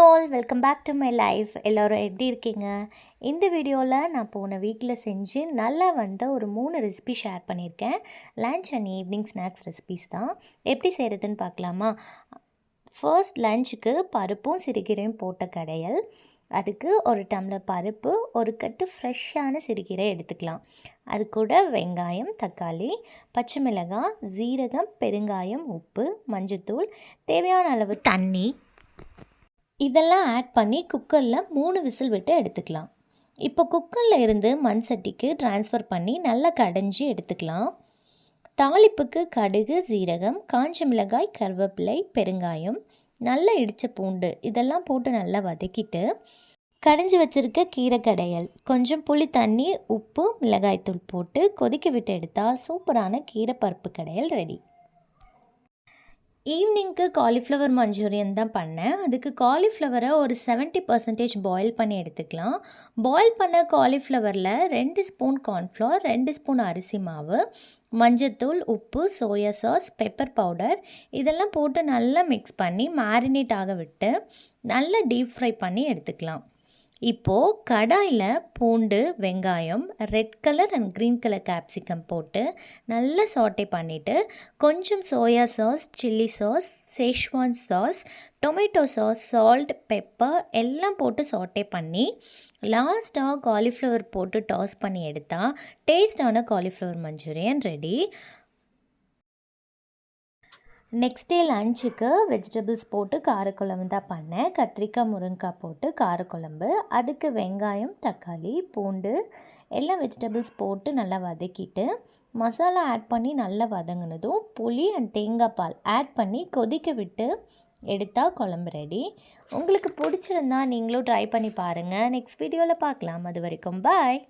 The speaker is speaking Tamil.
All welcome back to my life. எல்லோரும் எப்படி இருக்கீங்க? இந்த வீடியோவில் நான் போன வீக்கில் செஞ்சு நல்லா வந்த ஒரு 3 ரெசிபி ஷேர் பண்ணியிருக்கேன். Lunch and evening snacks recipes தான். எப்படி செய்கிறதுன்னு பார்க்கலாமா? ஃபர்ஸ்ட் லஞ்சுக்கு பருப்பும் சிறுகீரையும் போட்ட கடையல். அதுக்கு ஒரு டம்ளர் பருப்பு, ஒரு கட்டு ஃப்ரெஷ்ஷான சிறுகீரை எடுத்துக்கலாம். அது கூட வெங்காயம், தக்காளி, பச்சை மிளகாய், ஜீரகம், பெருங்காயம், உப்பு, மஞ்சத்தூள், தேவையான அளவு தண்ணி இதெல்லாம் ஆட் பண்ணி குக்கரில் 3 விசில் விட்டு எடுத்துக்கலாம். இப்போ குக்கரில் இருந்து மண் சட்டிக்கு ட்ரான்ஸ்ஃபர் பண்ணி நல்லா கடைஞ்சி எடுத்துக்கலாம். தாளிப்புக்கு கடுகு, ஜீரகம், காஞ்ச மிளகாய், கருவேப்பிலை, பெருங்காயம், நல்லா இடித்த பூண்டு இதெல்லாம் போட்டு நல்லா வதக்கிட்டு கடைஞ்சி வச்சுருக்க கீரை கடையல், கொஞ்சம் புளி தண்ணி, உப்பு, மிளகாய்த்தூள் போட்டு கொதிக்க விட்டு எடுத்தால் சூப்பரான கீரை பருப்பு கடையல் ரெடி. ஈவினிங்க்கு காலிஃப்ளவர் மஞ்சூரியன் தான் பண்ணேன். அதுக்கு காலிஃப்ளவரை ஒரு 70% பாயில் பண்ணி எடுத்துக்கலாம். பாயில் பண்ண காலிஃப்ளவரில் 2 ஸ்பூன் கார்ன்ஃப்ளவர், 2 ஸ்பூன் அரிசி மாவு, மஞ்சத்தூள், உப்பு, சோயா சாஸ், பெப்பர் பவுடர் இதெல்லாம் போட்டு நல்லா மிக்ஸ் பண்ணி மேரினேட் ஆக விட்டு நல்லா டீப் ஃப்ரை பண்ணி எடுத்துக்கலாம். இப்போது கடாயில் பூண்டு, வெங்காயம், red colour and green colour capsicum போட்டு நல்லா சாட்டே பண்ணிவிட்டு கொஞ்சம் soya sauce, chilli sauce, Schezwan sauce, tomato sauce, salt, pepper எல்லாம் போட்டு சாட்டே பண்ணி லாஸ்ட்டாக காலிஃப்ளவர் போட்டு டாஸ் பண்ணி எடுத்தால் டேஸ்டான cauliflower Manchurian ready. Next day லஞ்சுக்கு வெஜிடபிள்ஸ் போட்டு காரக்குழம்பு தான் பண்ணேன். கத்திரிக்காய், முருங்கைக்காய் போட்டு காரக்குழம்பு. அதுக்கு வெங்காயம், தக்காளி, பூண்டு எல்லாம் வெஜிடபிள்ஸ் போட்டு நல்லா வதக்கிட்டு மசாலா ஆட் பண்ணி நல்லா வதங்கினதும் புளி அண்ட் தேங்காய் பால் ஆட் பண்ணி கொதிக்க விட்டு எடுத்தால் குழம்பு ரெடி. உங்களுக்கு பிடிச்சிருந்தா நீங்களும் ட்ரை பண்ணி பாருங்கள். நெக்ஸ்ட் வீடியோவில் பார்க்கலாம். அது வரைக்கும் பாய்.